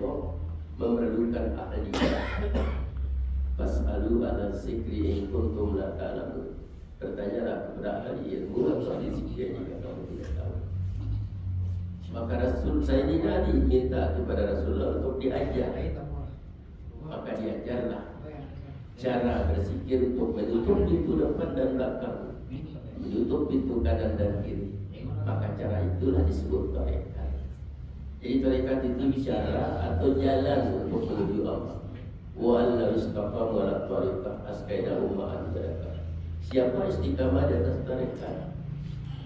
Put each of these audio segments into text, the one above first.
kok memerlukan ahli. Fas'alu ala zikri in kuntum la ta'lamun. Bertanyalah kepada ahli ilmu atau ahli zikir jika kamu tidak tahu. Maka Rasul Sayyidina Ali minta kepada Rasulullah untuk diajar. Maka diajarlah cara berzikir untuk menutup pintu depan dan belakang, menutup pintu kanan dan kiri. Maka cara itulah disebut tarekat. Jadi tarekat itu cara atau jalan untuk menuju Allah. Wa alla istaqamu ala tariqah askaida ummahan tarekat. Siapa istiqamah di atas tarekat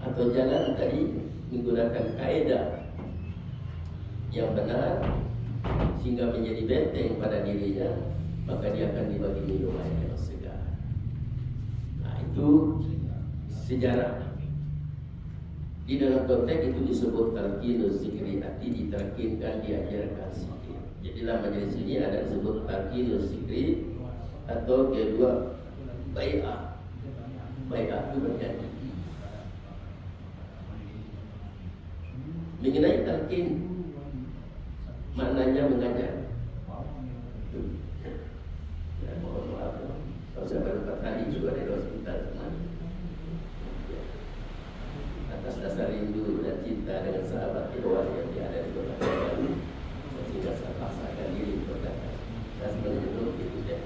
atau jalan tadi menggunakan kaidah yang benar sehingga menjadi benteng pada dirinya, maka dia akan dibagi minum air yang segar. Nah, itu sejarah. Di dalam konteks itu disebut talqinus zikri, arti ditalqinkan, diajarkan zikir. Jadi dalam majelis ini ada disebut talqinus zikri atau kedua bai'ah. Bai'ah itu berjanji. Mengenai talqin, maknanya mengajar. Ya, mohon maaf, kalau saya baru 4 hari juga dari hospital. Atas dasar rindu dan cinta dengan sahabat Ikhwan yang ada di kota Baru, sehingga saya paksakan diri berkata, saya sebenarnya belum itu deh.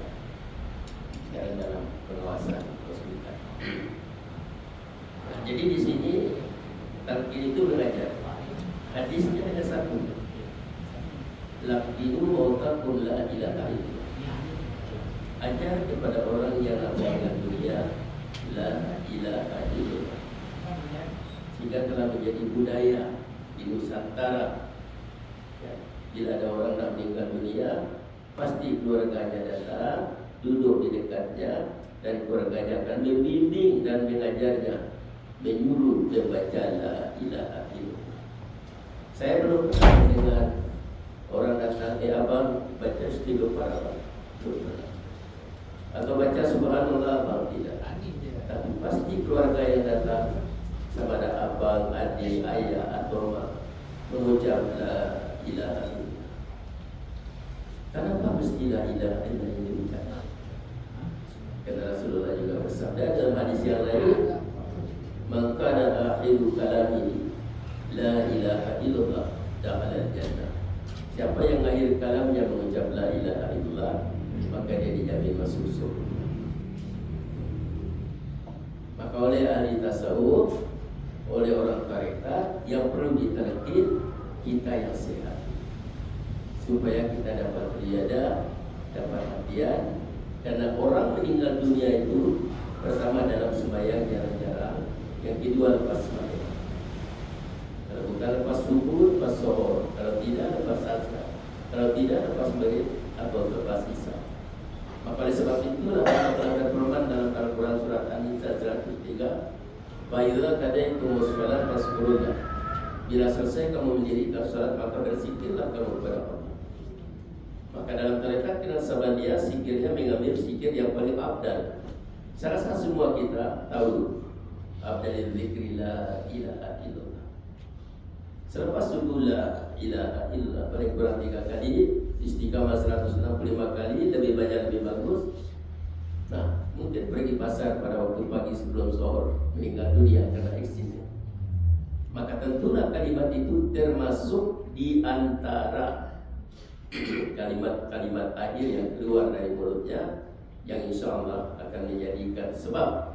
Sekarang dalam pengawasan hospital. Nah, jadi di sini talqin itu mengajar. Hadisnya ada satu. Laqinu mautakum la ilaha illallah. Ajar kepada orang yang meninggal dunia la ilaha illallah. Jika telah menjadi budaya di Nusantara, ya, bila ada orang nak meninggal dunia, pasti keluarganya datang, duduk di dekatnya, dan keluarganya akan membimbing dan mengajarnya, menyuruh membaca la ilaha illallah. Saya belum pernah mendengar orang datang, abang baca istighfar abang, atau baca subhanallah abang, tidak. Tapi pasti keluarga yang datang, sama ada abang, adik, ayah atau mak, mengucap la ilaha illallah. Kenapa mesti la ilaha illallah ini diucapkan? Karena Rasulullah juga bersabda dalam hadis yang lain, man kana akhiru kalamihi la ilaha illallah dakhala jannah. Siapa yang akhir kalamnya mengucap la ilaha illallah, maka dia dijamin masuk surga. Maka oleh ahli tasawuf, oleh orang tarekat, yang perlu ditalqin kita yang sehat, supaya kita dapat riada, dapat hadiah. Karena orang meninggal dunia itu pertama dalam sembahyang jarang-jarang, yang kedua lepas sembahyang. Kalau bukan lepas subuh, lepas zuhur. Kalau tidak lepas asar. Kalau tidak lepas maghrib atau lepas isya. Maka oleh sebab itulah ada firman dalam Al-Quran surat An-Nisa 103, "Fa'idza qadaytumus shalah fazkurullah." Bila selesai kamu mendirikan salat, maka berzikirlah kamu kepada Allah. Maka dalam tarekat dengan Sabandia, zikirnya mengambil zikir yang paling abdal. Saya rasa semua kita tahu abdalil zikri la ilaha illallah. Selepas subuh la ilaha illallah paling kurang 3 kali, istiqamah 165 kali, lebih banyak lebih bagus. Nah, mungkin pergi pasar pada waktu pagi sebelum zuhur, meninggal dunia karena eksisnya. Maka tentulah kalimat itu termasuk di antara kalimat-kalimat akhir yang keluar dari mulutnya, yang insya Allah akan menjadikan sebab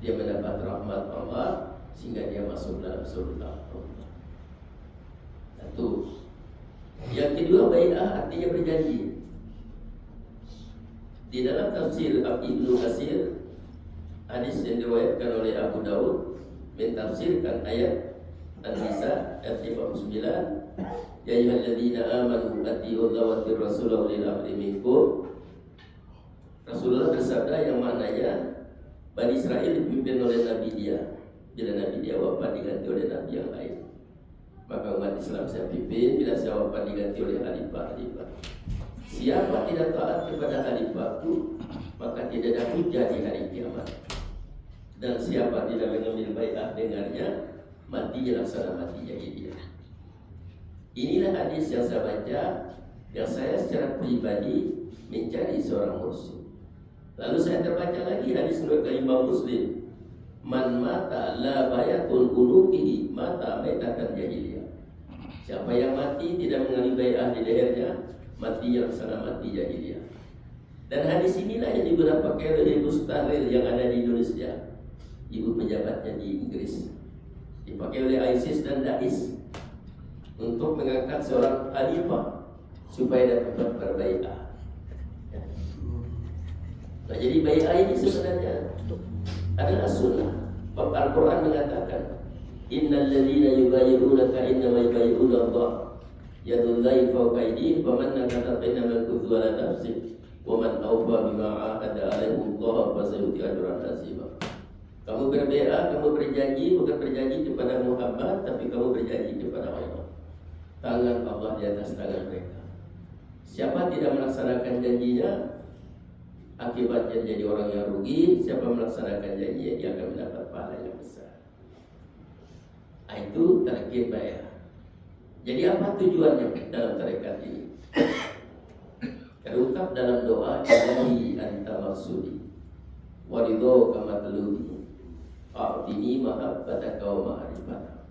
dia mendapat rahmat Allah sehingga dia masuk dalam surga Allah. Satu. Yang kedua, bai'ah artinya berjanji. Di dalam tafsir Ibnu Katsir, hadis yang diriwayatkan oleh Abu Daud mentafsirkan ayat An-Nisa ayat 59, ya ayyuhalladzina amanu atiiullaha wa atiiur rasulahu ulil amri minkum. Rasulullah bersabda yang maknanya Bani Israel dipimpin oleh Nabi dia. Bila Nabi dia wafat diganti oleh Nabi yang lain. Maka umat Islam saya pimpin, bila saya wafat diganti oleh khalifah-khalifah. Siapa tidak taat kepada khalifahku, maka tidak ada hujah di hari kiamat. Dan siapa tidak mengambil bai'ah dengannya, mati laksana mati jahiliyah. Inilah hadis yang saya baca yang saya secara pribadi mencari seorang mursyid. Lalu saya terbaca lagi hadis riwayat Imam Muslim, man mata la bayatun unuqihi mata maitatan jahiliyah. Siapa yang mati tidak mengalami bai'ah di lehernya, mati yang sana mati jahiliyah. Dan hadis inilah yang digunakan pakai oleh Ibu Stahlil yang ada di Indonesia, ibu pejabatnya di Inggris, dipakai oleh ISIS dan Daesh untuk mengangkat seorang khalifah supaya dapat berbai'ah. Nah, jadi bai'ah ini sebenarnya adalah sunnah. Al-Quran mengatakan, innal ladzina yubayyi'unaka innama yubayyi'una Allah yadullahi fawqa aydihim faman nakatha fainnamal kufru ala nafsihi wa man awfa bima 'ahada 'alaihi Allah fasayu'ti ajran 'azima. Kamu berbai'ah, kamu berjanji, bukan berjanji kepada Muhammad, tapi kamu berjanji kepada Allah. Tangan Allah di atas tangan mereka. Siapa tidak melaksanakan janjinya, akibatnya jadi orang yang rugi. Siapa melaksanakan janjinya, dia akan mendapat pahala yang besar. Itu tarekat bai'ah. Jadi apa tujuannya dalam tarekat ini? Terungkap dalam doa, ilahi anta maksudi wa ridho kama talubi a'tini mahabbataka wa ma'rifataka.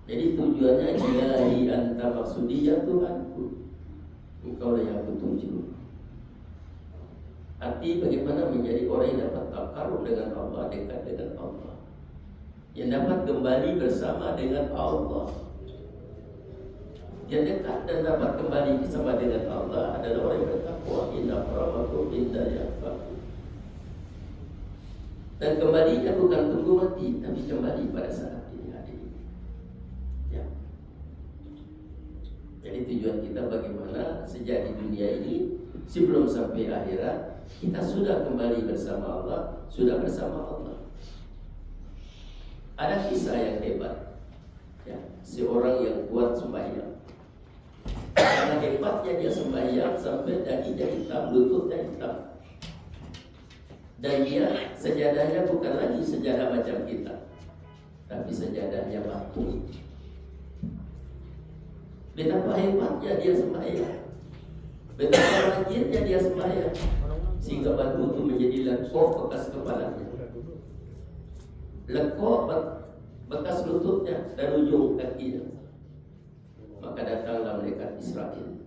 Jadi tujuannya, ilahi anta maksudi, ya Tuhanku, engkau lah yang aku tuju. Arti bagaimana menjadi orang yang dapat takarub dengan Allah, dekat dengan Allah, yang dapat kembali bersama dengan Allah. Yang dekat dan dapat kembali bersama dengan Allah adalah orang yang bertakwa. Inna akramakum indallahi. Dan kembalinya bukan tunggu mati, tapi kembali pada saat ini hari ini. Ya. Jadi tujuan kita bagaimana sejak di dunia ini sebelum sampai akhirat kita sudah kembali bersama Allah, sudah bersama Allah. Ada kisah yang hebat, ya, seorang yang kuat sembahyang. Karena hebatnya dia sembahyang sampai dahinya hitam, lututnya hitam. Dan dia sejadahnya bukan lagi sejadah macam kita, tapi sejadahnya batu. Betapa hebatnya dia sembahyang, betapa rajinnya dia sembahyang, sehingga batu itu menjadi lekuk bekas kepalanya, lekuk bekas lututnya dan ujung kakinya. Maka datanglah malaikat Israel.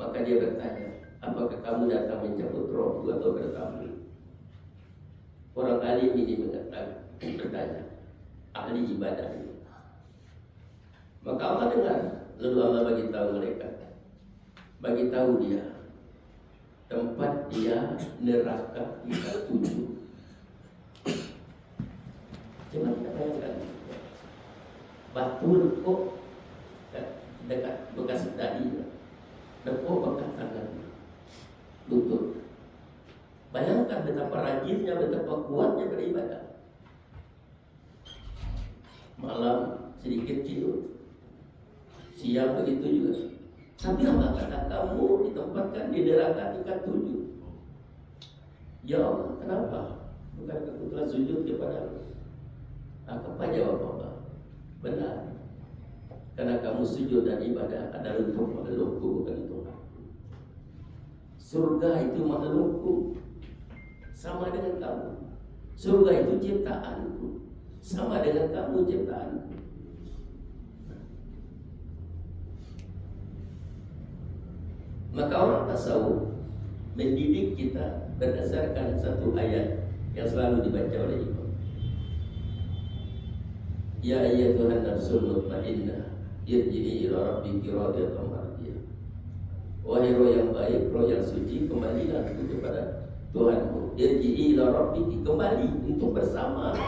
Maka dia bertanya, apakah kamu datang mencabut rohku atau bertamu? Orang alim ini bertanya, ahli ibadah ini. Maka Allah dengar, lalu Allah bagi tahu malaikat, bagi tahu dia tempat dia neraka tingkat 7. Coba kita bayangkan, batu lekuk dekat bekas tadi, lekuk bekas tangan, lutut. Bayangkan betapa rajinnya, betapa kuatnya beribadah. Malam sedikit tidur, siang begitu juga. Tapi Allah kata, kamu ditempatkan di neraka tingkat 7. Ya Allah, kenapa? Bukankah aku telah sujud kepada-Mu? Apa jawab Allah? Benar, karena kamu sujud dan ibadah adalah untuk makhlukku, bukan untuk aku. Surga itu makhlukku, sama dengan kamu. Surga itu ciptaanku, sama dengan kamu ciptaanku. Maka orang tasawuf mendidik kita berdasarkan satu ayat yang selalu dibaca oleh imam. Ya ayyatuhan nafsul mutmainnah irji'i ila rabbiki radiyatan mardiyah. Wahai roh yang baik, roh yang suci, kembalilah kepada Tuhanmu. Irji'i ila rabbiki, kembali untuk bersama.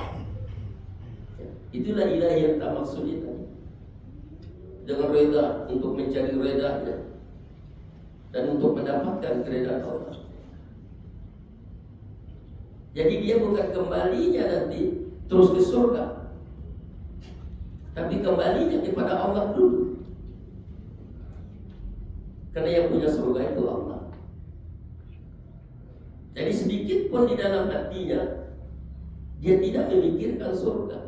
Itulah ilahi yang tak maksud tadi. Dengan reda, untuk mencari redanya dan untuk mendapatkan keredaan Allah. Jadi dia bukan kembalinya nanti terus ke surga, tapi kembalinya kepada Allah dulu. Karena yang punya surga itu Allah. Jadi sedikit pun di dalam hatinya dia tidak memikirkan surga.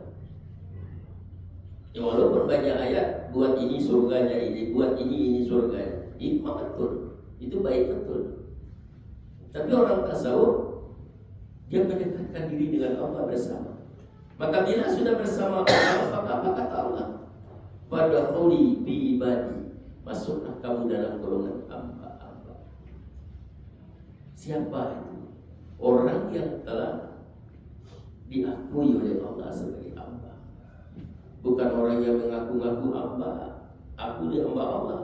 Ya walaupun banyak ayat, buat ini surganya ini, buat ini surga. Itu betul, itu baik betul. Tapi orang tasawuf dia mendekatkan diri dengan Allah bersama. Maka bila sudah bersama Allah, maka apa kata Allah? Fadkhuli fi ibadi, masuklah kamu dalam golongan hamba-hamba. Siapa itu? Orang yang telah diakui oleh Allah sebagai hamba. Bukan orang yang mengaku-ngaku hamba, aku dia hamba Allah.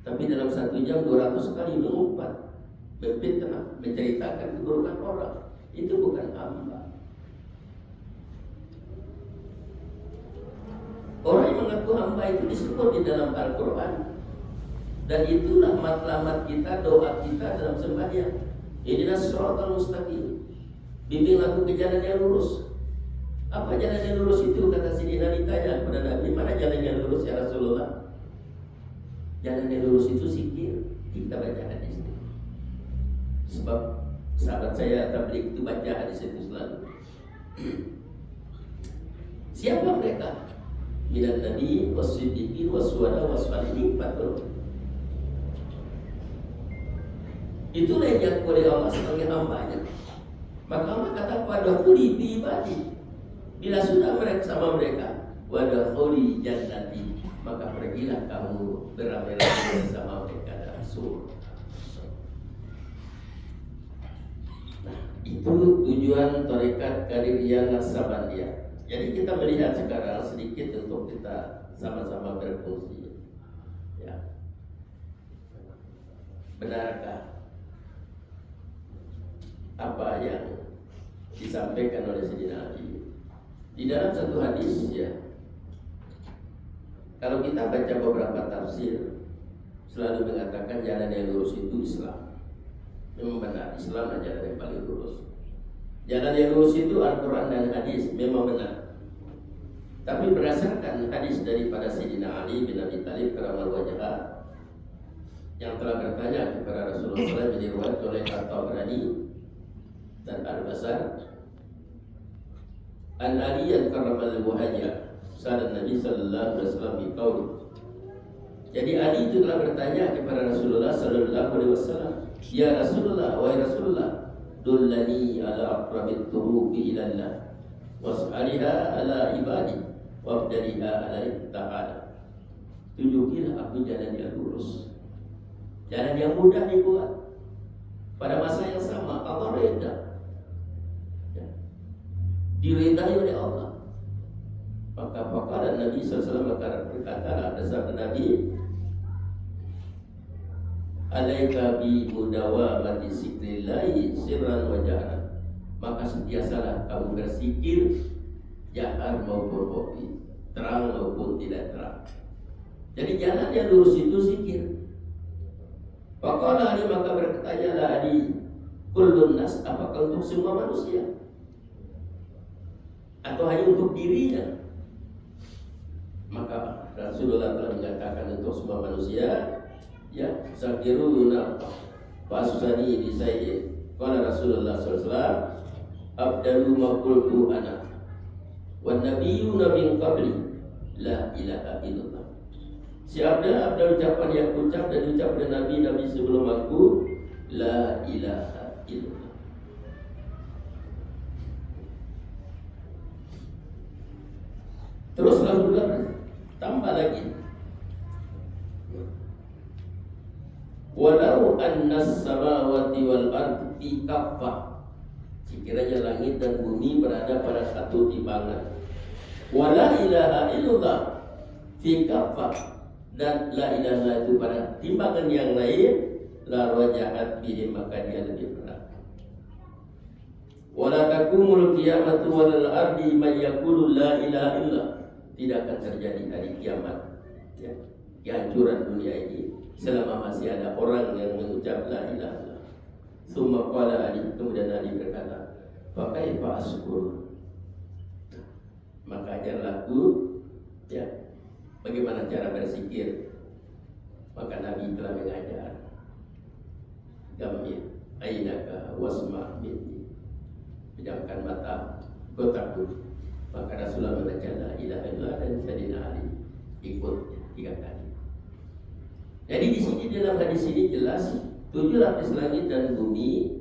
Tapi dalam 1 jam 200 kali mengumpat, berfitnah, menceritakan keburukan orang. Itu bukan hamba. Orang yang mengaku hamba itu disebut di dalam Al-Quran. Dan itulah matlamat kita, doa kita dalam sembahyang. Ihdinas shiratal mustaqim. Bimbing aku ke jalan yang lurus. Apa jalan yang lurus itu? Kata Sidina ditanya kepada Nabi, mana jalan yang lurus ya Rasulullah? Jalan yang lurus itu zikir. Kita baca hadis itu. Sebab sahabat saya tabligh itu baca hadis itu selalu. Siapa mereka? Minan nabi wasiddiqin waswada wasfalihin, 40. Itulah yang diakui oleh Allah sebagai hambanya. Maka Allah kata wadkhuli fi ibadi. Bila sudah mereka sama mereka, wadkhuli jannati, maka pergilah kamu beramai-ramai bersama mereka dalam surga. Nah, itu tujuan tarekat Qadiriyah Naqsabandiyah. Jadi kita melihat sekarang sedikit untuk kita sama-sama berfungsi. Ya. Benarkah apa yang disampaikan oleh Sayyidina Ali di dalam satu hadis? Ya, kalau kita baca beberapa tafsir selalu mengatakan jalan yang lurus itu Islam. Memang benar, Islam adalah jalan yang paling lurus. Jalan yang lurus itu Al-Quran dan hadis, memang benar. Tapi berdasarkan hadis daripada Sayyidina Ali bin Abi Thalib karamal wajah yang telah bertanya kepada Rasulullah SAW, yang diriwayatkan oleh At-Tabrani dan Al-Basar, an Aliyan karamal wajah sahabat Nabi sallallahu alaihi wasallam biqauli. Jadi Ali itu telah bertanya kepada Rasulullah sallallahu alaihi wasallam, ya Rasulullah, wahai Rasulullah, dullani ala aqrabit turuqi ila Allah was'aliha ala ibadi wabdaliha ala ta'ala. Tunjukilah aku jalan yang lurus, jalan yang mudah dibuat. Pada masa yang sama Allah redha, ya, diridai oleh Allah. Maka faqala Nabi sallallahu alaihi wasallam berkata, ada sabda Nabi, alaika bi mudawamati zikrillahi sirran wa jahran. Maka sentiasalah kamu berzikir jahar maupun kopi, terang maupun tidak terang. Jadi jalan yang lurus itu zikir. Faqala Ali, maka berkatanya Ali, kullun nas, apakah untuk semua manusia atau hanya untuk dirinya? Maka Rasulullah telah mengatakan untuk semua manusia. Ya, zakiruna fasani di sayyid. Qala Rasulullah sallallahu alaihi wasallam, abdalu ma qultu ana wan nabiyyuna min qabli la ilaha illallah. Si abdal ucapan yang ucap dan ucap oleh nabi sebelum aku, la ilaha illallah. Terus Rasulullah tambah lagi, walau annas samawati wal ardi fi kaffah, sekiranya langit dan bumi berada pada satu timbangan, wala ilaha illallah fi kaffah, dan la ilaha itu pada timbangan yang lain, la rajahat bihi, maka dia lebih berat. Wala takumul qiyamatu walal ardi man yaqulu la ilaha illallah, tidak akan terjadi hari kiamat, ya, kehancuran dunia ini selama masih ada orang yang mengucap la ilaha illallah. Summa qala Ali, kemudian Ali berkata, fa kaifa askur, maka ajarlah aku, ya, bagaimana cara berzikir. Maka Nabi telah mengajar, gamir ainaka wasma minni, pejamkan mata, kau takut. Maka Rasulullah membaca la ilaha illallah dan Sayyidina Ali ikut 3 kali. Jadi di sini dalam hadis ini jelas 7 lapis langit dan bumi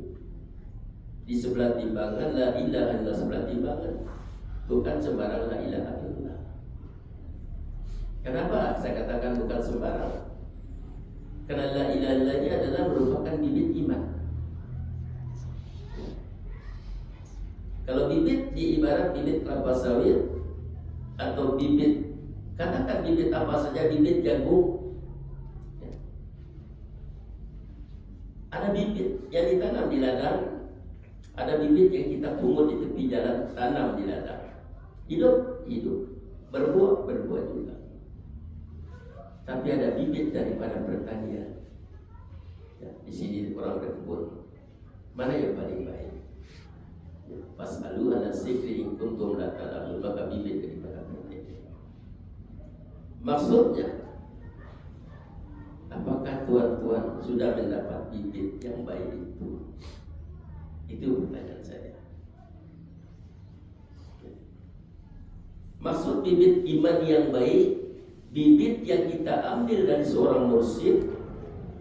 di sebelah timbangan, la ilaha illallah sebelah timbangan, bukan sembarang la ilaha illallah. Kenapa saya katakan bukan sembarang? Karena la ilaha illallah ini adalah merupakan bibit iman. Kalau bibit diibarat bibit kelapa sawit atau bibit, katakan bibit apa saja, bibit jagung, ya. Ada bibit yang ditanam di ladang, ada bibit yang kita pungut di tepi jalan, tanam di ladang. Hidup, berbuah juga. Tapi ada bibit daripada pertanian. Ya, di sini orang berkebun. Mana yang paling baik? Fas'alu ala zikri in kuntum la ta'lamun, maka bibit daripada pertanian. Maksudnya, apakah tuan-tuan sudah mendapat bibit yang baik itu? Itu pertanyaan saya. Maksud bibit iman yang baik, bibit yang kita ambil dari seorang mursyid,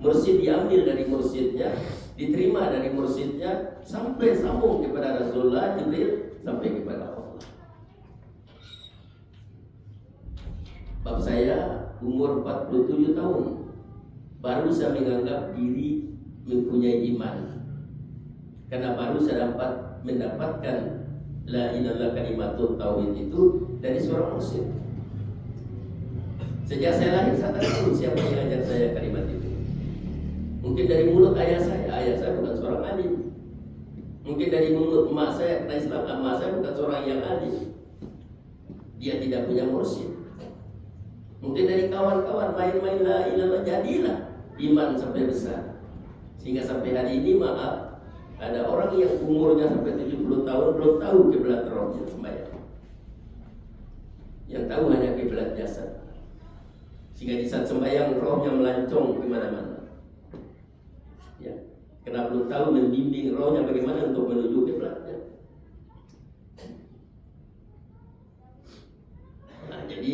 mursyid diambil dari mursyidnya, diterima dari mursyidnya, sampai sambung kepada Rasulullah, Jibril, sampai kepada Allah. Bab saya umur 47 tahun, baru saya menganggap diri mempunyai iman, karena baru saya dapat mendapatkan la ilaha kalimatut tauhid itu dari seorang mursyid. Sejak saya lahir saya tak tahu siapa yang ajar saya kalimat itu. Mungkin dari mulut ayah saya bukan seorang alim. Mungkin dari mulut emak saya, kata Islam, emak saya bukan seorang yang alim. Dia tidak punya mursyid. Mungkin dari kawan-kawan main-main la ilaha, jadilah iman sampai besar. Sehingga sampai hari ini maaf, ada orang yang umurnya sampai 70 tahun belum tahu kiblat rohnya sembahyang. Yang tahu hanya kiblat jasad. Sehingga di saat sembahyang rohnya melancong kemana-mana. Ya, karena belum tahu membimbing rohnya bagaimana untuk menuju kiblatnya. Nah, jadi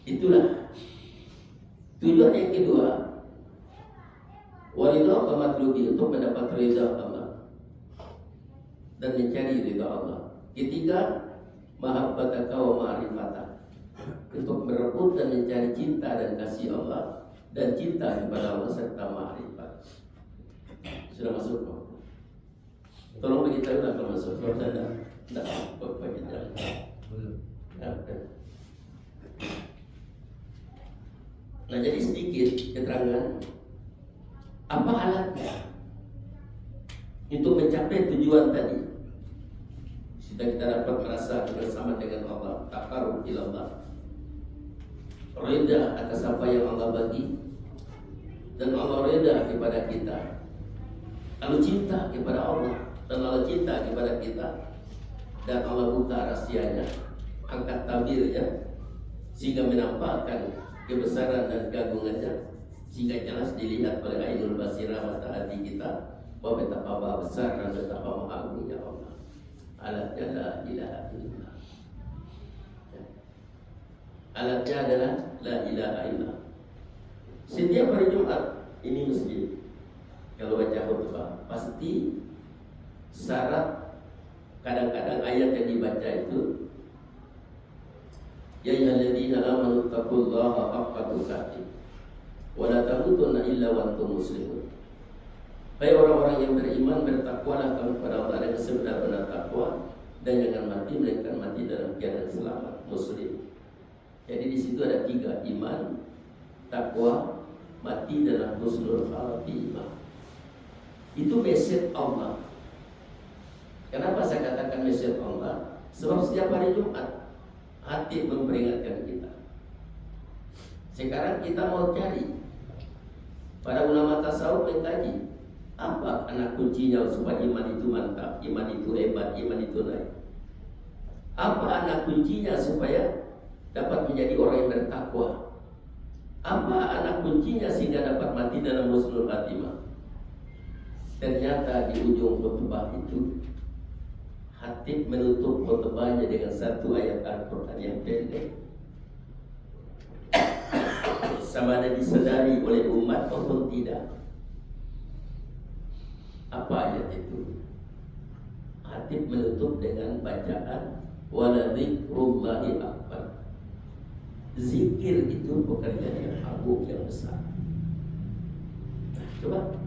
itulah tujuan yang kedua, waridha wa matlubi, untuk mendapat ridha Allah dan mencari ridha Allah. Ketiga, mahabbataka wa ma'rifataka, untuk merebut dan mencari cinta dan kasih Allah dan cinta kepada Allah serta ma'rifat. Sudah masuk kok? Tolong beritahulah kalau masuk. Kalau tidak bagi jalan. Belum. Nah, jadi sedikit keterangan apa alatnya untuk mencapai tujuan tadi. Sudah kita dapat merasa bersama dengan Allah, taqarrub ila Allah, rida atas apa yang Allah bagi, dan Allah rida kepada kita, lalu cinta kepada Allah, dan Allah cinta kepada kita, dan Allah buka rahsianya, angkat tabirnya, sehingga menampakkan kebesaran dan keagungannya, sehingga jelas dilihat oleh ainul basirah, mata hati kita, bahwa betapa besar dan betapa maha agungnya Allah. Alatnya la ilaha illallah. Alatnya adalah la ilaha illallah. Setiap hari Jumat ini masjid, kalau baca khutbah pasti syarat, kadang-kadang ayat yang dibaca itu, ya ayyuhalladzina amanu taqullaha haqqa tuqatih wa la tamutunna illa wa antum muslimun. Hai orang-orang yang beriman, bertakwalah kamu kepada Allah dengan sebenar-benar takwa, dan jangan mati melainkan mati dalam keadaan selamat, muslim. Jadi di situ ada 3, iman, takwa, mati dalam husnul khatimah. Itu message Allah. Kenapa saya katakan message Allah? Sebab setiap hari Jumat hati memperingatkan kita. Sekarang kita mau cari, para ulama tasawuf mengkaji apa anak kuncinya supaya iman itu mantap, iman itu hebat, iman itu naik. Apa anak kuncinya supaya dapat menjadi orang yang bertakwa? Apa anak kuncinya sehingga dapat mati dalam husnul khatimah? Ternyata di ujung khutbah itu, Hatib menutup khutbahnya dengan satu ayat Al-Quran yang pendek. sama ada disadari oleh umat maupun tidak. Apa ayat itu? Hatib menutup dengan bacaan wala dzikrullahi akbar. Zikir itu pekerjaan yang agung, yang besar. Nah, coba.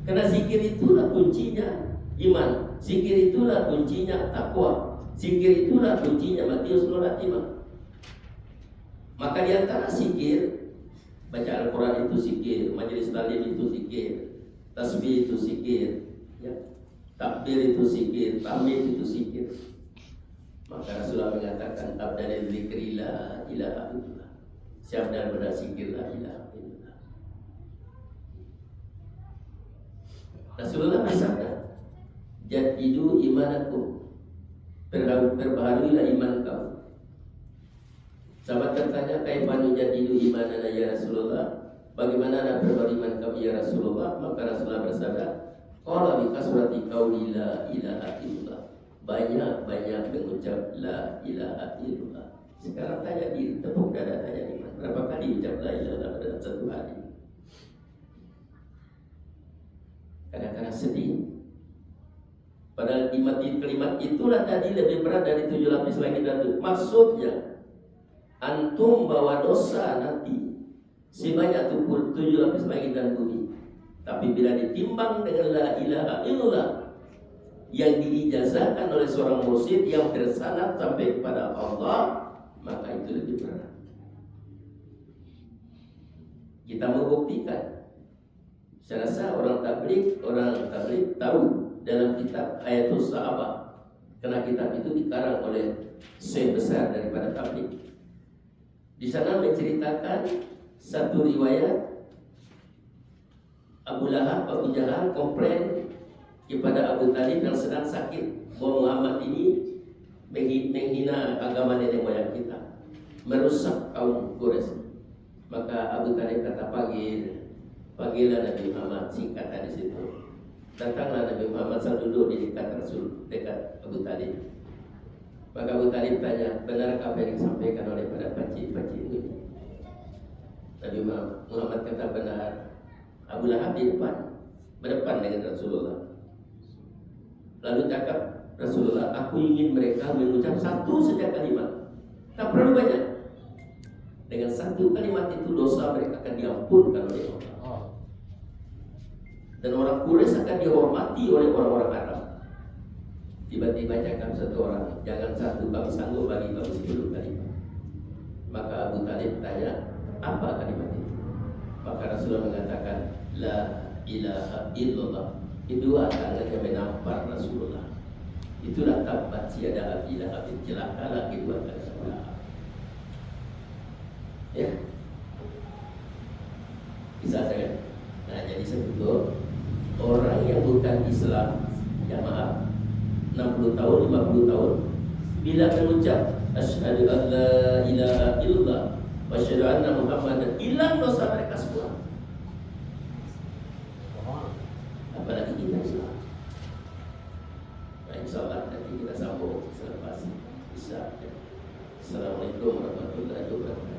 Karena zikir itulah kuncinya iman. Zikir itulah kuncinya takwa. Zikir itulah kuncinya mati husnul khatimah. Maka di antara zikir, baca Al-Quran itu zikir, majelis taklim itu zikir, tasbih itu zikir, ya. Takbir itu zikir, tahmid itu zikir. Maka Rasulullah mengatakan abdalil dzikri la ilaha illallah. Siapa dan berzikir la ilaha illallah. Rasulullah bersabda, jadidu imanakum, perbaharuilah iman kamu. Sahabat bertanya, kaifanu jadidu imanana ya Rasulullah? Bagaimana nak perbaharui iman kami ya Rasulullah? Maka Rasulullah bersabda, qala bi kasrati qauli la ilaha illallah. Banyak-banyak mengucap la ilaha illallah. Sekarang tanya diri, tepuk dada tanya iman. Berapa kali ucap la ilaha illallah dalam satu hari? Kadang-kadang sedih. Padahal kalimat itulah tadi lebih berat dari 7 lapis langit dan bumi. Maksudnya, antum bawa dosa nanti sebanyak 7 lapis langit dan bumi. Tapi bila ditimbang dengan la ilaha illallah yang diijazahkan oleh seorang mursyid yang bersanad sampai kepada Allah, maka itu lebih berat. Kita mau buktikan. Saya rasa orang tabligh tahu dalam kitab Ayatus Sahabah, karena kitab itu dikarang oleh syekh besar daripada tabligh. Di sana menceritakan satu riwayat Abu Jahal komplain kepada Abu Talib yang sedang sakit bahwa Muhammad ini menghina agama nenek moyang kita, merusak kaum Quraisy. Maka Abu Talib kata, panggillah Nabi Muhammad, singkatan di situ. Datanglah Nabi Muhammad duduk di dekat Rasul, dekat Abu Talib. Maka Abu Talib tanya, benarkah apa yang disampaikan oleh para pakcik-pakcik ini? Nabi Muhammad kata benar. Abu Lahab di depan, berdepan dengan Rasulullah. Lalu cakap Rasulullah, aku ingin mereka mengucap satu saja kalimat, tak perlu banyak. Dengan satu kalimat itu dosa mereka akan diampunkan oleh Allah. Dan orang Quraisy akan dihormati oleh orang-orang Arab. Tiba-tiba cakap satu orang, jangan satu, kami sanggup bagi kamu 10 kalimat. Maka Abu Talib tanya, apa kalimat itu? Maka Rasulullah mengatakan, la ilaha illallah. Kedua tangannya menampar Rasulullah. Itulah tabat siada ilaha bin, celakalah kedua tangan. Ya, bisa saya. Nah, jadi sebetulnya orang yang bukan Islam, ya maaf, 60 tahun, 50 tahun, bila mengucap asyhadu an la ilaha illallah wa asyhadu anna Muhammadan, hilang dosa mereka semua. Apalagi kita Islam. Nah, insyaallah nanti kita sambung selepas Isya. Assalamualaikum warahmatullahi wabarakatuh.